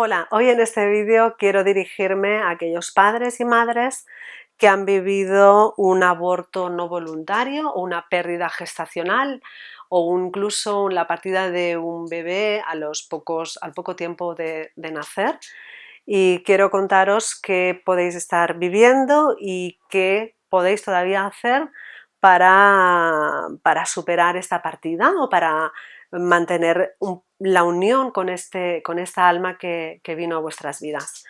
Hola, hoy en este vídeo quiero dirigirme a aquellos padres y madres que han vivido un aborto no voluntario o una pérdida gestacional o incluso la partida de un bebé al poco tiempo de nacer. Y quiero contaros qué podéis estar viviendo y qué podéis todavía hacer para superar esta partida o para mantener la unión con esta alma que vino a vuestras vidas.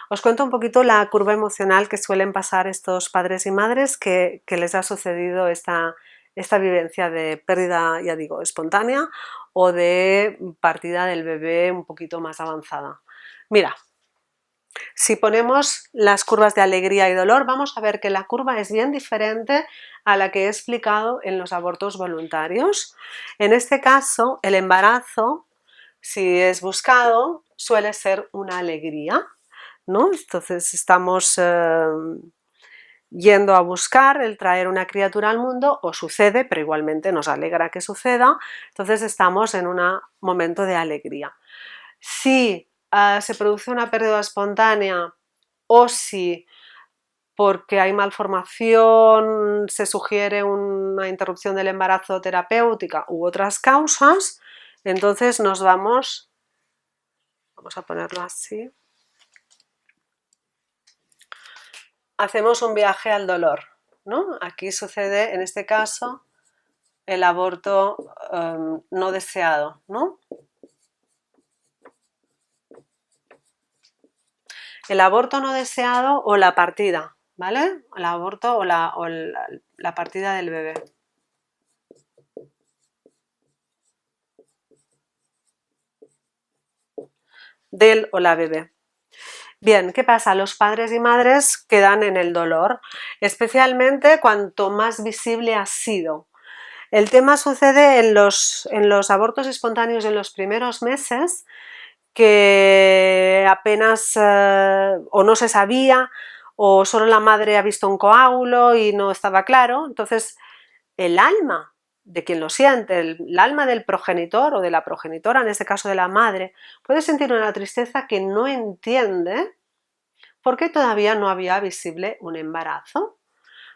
Os cuento un poquito la curva emocional que suelen pasar estos padres y madres que les ha sucedido esta vivencia de pérdida, ya digo, espontánea o de partida del bebé un poquito más avanzada. Mira, si ponemos las curvas de alegría y dolor, vamos a ver que la curva es bien diferente a la que he explicado en los abortos voluntarios. En este caso, el embarazo, si es buscado, suele ser una alegría, ¿no? Entonces estamos yendo a buscar el traer una criatura al mundo, o sucede, pero igualmente nos alegra que suceda, entonces estamos en un momento de alegría. Si se produce una pérdida espontánea o si porque hay malformación se sugiere una interrupción del embarazo terapéutica u otras causas, entonces nos vamos a ponerlo así, hacemos un viaje al dolor, ¿no? Aquí sucede en este caso el aborto no deseado, ¿no? El aborto no deseado o la partida, ¿vale? El aborto o la partida del bebé. Del o la bebé. Bien, ¿qué pasa? Los padres y madres quedan en el dolor, especialmente cuanto más visible ha sido. El tema sucede en los abortos espontáneos en los primeros meses, que apenas o no se sabía o solo la madre ha visto un coágulo y no estaba claro, entonces el alma de quien lo siente, el alma del progenitor o de la progenitora, en este caso de la madre, puede sentir una tristeza que no entiende porque todavía no había visible un embarazo.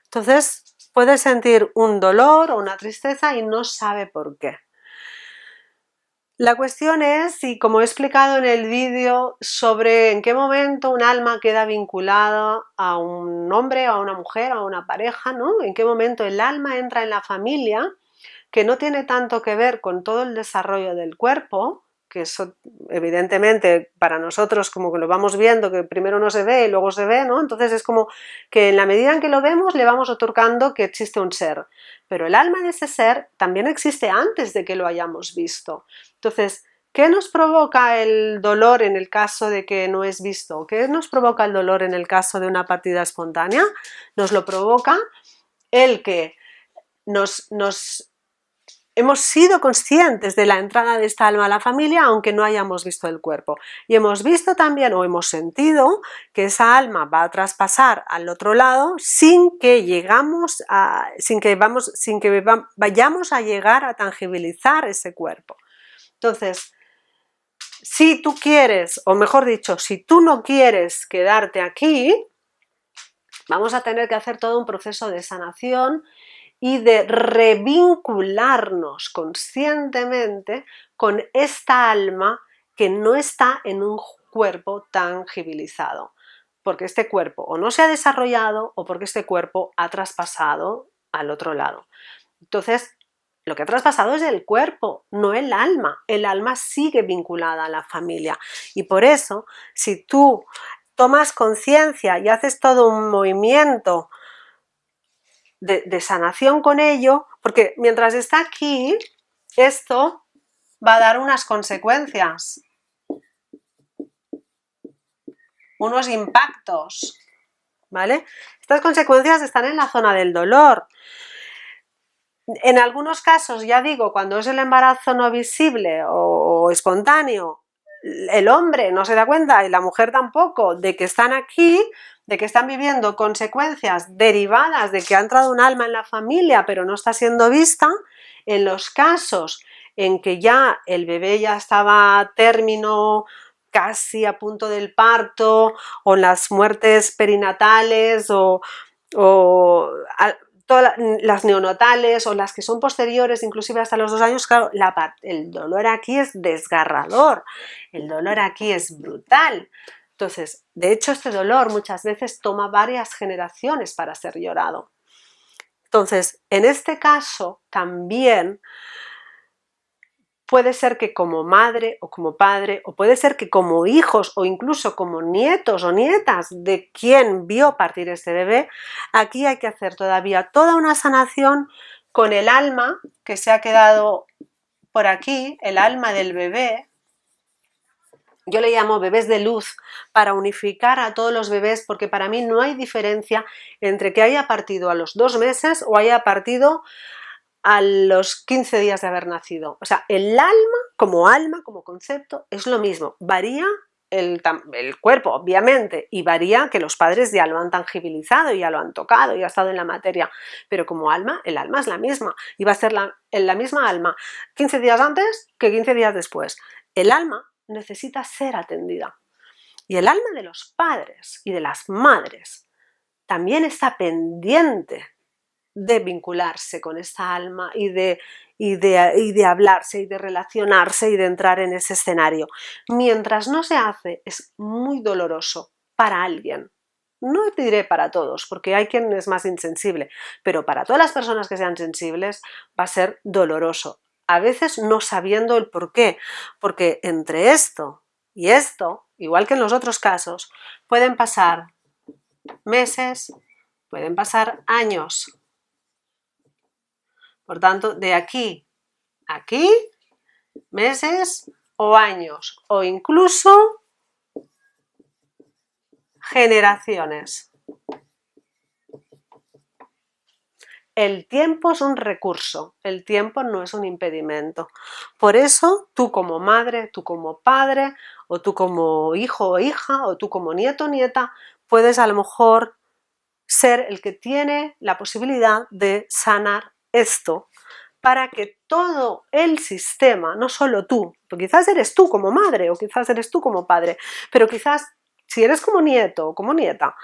Entonces puede sentir un dolor o una tristeza y no sabe por qué. La cuestión es, y como he explicado en el vídeo, sobre en qué momento un alma queda vinculada a un hombre, a una mujer, a una pareja, ¿no? En qué momento el alma entra en la familia, que no tiene tanto que ver con todo el desarrollo del cuerpo, que eso evidentemente para nosotros como que lo vamos viendo, que primero no se ve y luego se ve, ¿no? Entonces es como que en la medida en que lo vemos le vamos otorgando que existe un ser, pero el alma de ese ser también existe antes de que lo hayamos visto. Entonces, ¿qué nos provoca el dolor en el caso de que no es visto? ¿Qué nos provoca el dolor en el caso de una partida espontánea? Nos lo provoca el que hemos sido conscientes de la entrada de esta alma a la familia aunque no hayamos visto el cuerpo, y hemos visto también o hemos sentido que esa alma va a traspasar al otro lado sin que vayamos a llegar a tangibilizar ese cuerpo. Entonces, si tú quieres, o mejor dicho, si tú no quieres quedarte aquí, vamos a tener que hacer todo un proceso de sanación y de revincularnos conscientemente con esta alma que no está en un cuerpo tangibilizado, porque este cuerpo o no se ha desarrollado o porque este cuerpo ha traspasado al otro lado. Entonces, lo que ha traspasado es el cuerpo, no el alma. El alma sigue vinculada a la familia y por eso, si tú tomas conciencia y haces todo un movimiento de sanación con ello, porque mientras está aquí, esto va a dar unas consecuencias, unos impactos, ¿vale? Estas consecuencias están en la zona del dolor. En algunos casos, ya digo, cuando es el embarazo no visible o espontáneo, el hombre no se da cuenta y la mujer tampoco de que están aquí, de que están viviendo consecuencias derivadas de que ha entrado un alma en la familia pero no está siendo vista. En los casos en que ya el bebé ya estaba a término, casi a punto del parto, o en las muertes perinatales, o todas las neonatales, o las que son posteriores, inclusive hasta los 2 años, claro, el dolor aquí es desgarrador, el dolor aquí es brutal. Entonces, de hecho, este dolor muchas veces toma varias generaciones para ser llorado. Entonces, en este caso, también puede ser que como madre o como padre, o puede ser que como hijos o incluso como nietos o nietas de quien vio partir este bebé, aquí hay que hacer todavía toda una sanación con el alma que se ha quedado por aquí, el alma del bebé. Yo le llamo bebés de luz para unificar a todos los bebés, porque para mí no hay diferencia entre que haya partido a los 2 meses o haya partido a los 15 días de haber nacido. O sea, el alma, como concepto, es lo mismo. Varía el cuerpo, obviamente, y varía que los padres ya lo han tangibilizado, ya lo han tocado, ya ha estado en la materia, pero como alma, el alma es la misma, y va a ser la misma alma 15 días antes que 15 días después. El alma necesita ser atendida. Y el alma de los padres y de las madres también está pendiente de vincularse con esa alma y de hablarse y de relacionarse y de entrar en ese escenario. Mientras no se hace, es muy doloroso para alguien. No diré para todos, porque hay quien es más insensible, pero para todas las personas que sean sensibles va a ser doloroso. A veces no sabiendo el por qué, porque entre esto y esto, igual que en los otros casos, pueden pasar meses, pueden pasar años. Por tanto, de aquí a aquí, meses o años, o incluso generaciones. El tiempo es un recurso, el tiempo no es un impedimento. Por eso, tú como madre, tú como padre, o tú como hijo o hija, o tú como nieto o nieta, puedes a lo mejor ser el que tiene la posibilidad de sanar esto para que todo el sistema, no solo tú, quizás eres tú como madre o quizás eres tú como padre, pero quizás si eres como nieto o como nieta,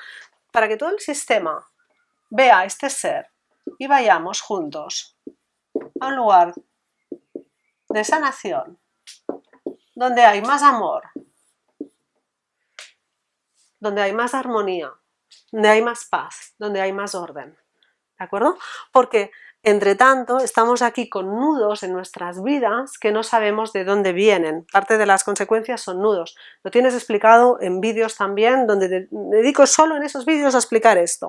para que todo el sistema vea a este ser y vayamos juntos a un lugar de sanación, donde hay más amor, donde hay más armonía, donde hay más paz, donde hay más orden. ¿De acuerdo? Porque, entre tanto, estamos aquí con nudos en nuestras vidas que no sabemos de dónde vienen. Parte de las consecuencias son nudos. Lo tienes explicado en vídeos también, donde me dedico solo en esos vídeos a explicar esto.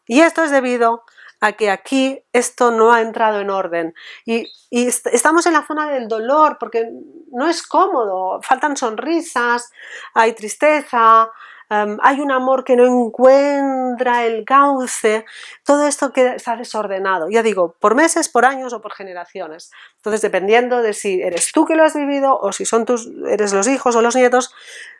Y esto es debido a que aquí esto no ha entrado en orden. Y estamos en la zona del dolor porque no es cómodo, faltan sonrisas, hay tristeza, hay un amor que no encuentra el cauce, todo esto está desordenado, ya digo, por meses, por años o por generaciones. Entonces, dependiendo de si eres tú que lo has vivido o si eres los hijos o los nietos,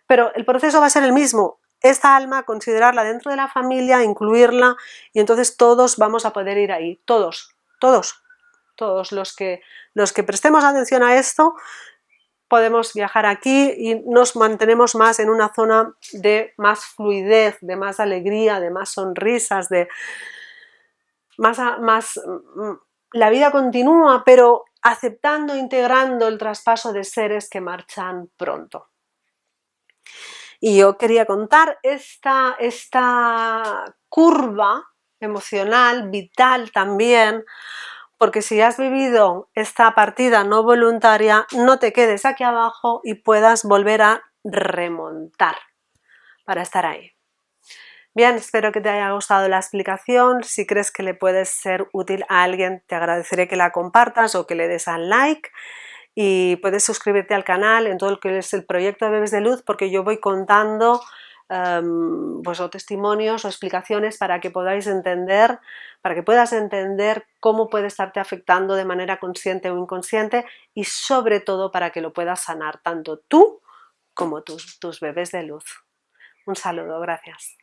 pero el proceso va a ser el mismo. Esta alma, considerarla dentro de la familia, incluirla, y entonces todos vamos a poder ir ahí, todos los que prestemos atención a esto, podemos viajar aquí y nos mantenemos más en una zona de más fluidez, de más alegría, de más sonrisas, de la vida continúa, pero aceptando, integrando el traspaso de seres que marchan pronto. Y yo quería contar esta curva emocional, vital también, porque si has vivido esta partida no voluntaria, no te quedes aquí abajo y puedas volver a remontar para estar ahí. Bien, espero que te haya gustado la explicación. Si crees que le puede ser útil a alguien, te agradeceré que la compartas o que le des al like. Y puedes suscribirte al canal en todo lo que es el proyecto de Bebés de Luz, porque yo voy contando pues, o testimonios o explicaciones para que podáis entender, para que puedas entender cómo puede estarte afectando de manera consciente o inconsciente, y sobre todo para que lo puedas sanar tanto tú como tus bebés de luz. Un saludo, gracias.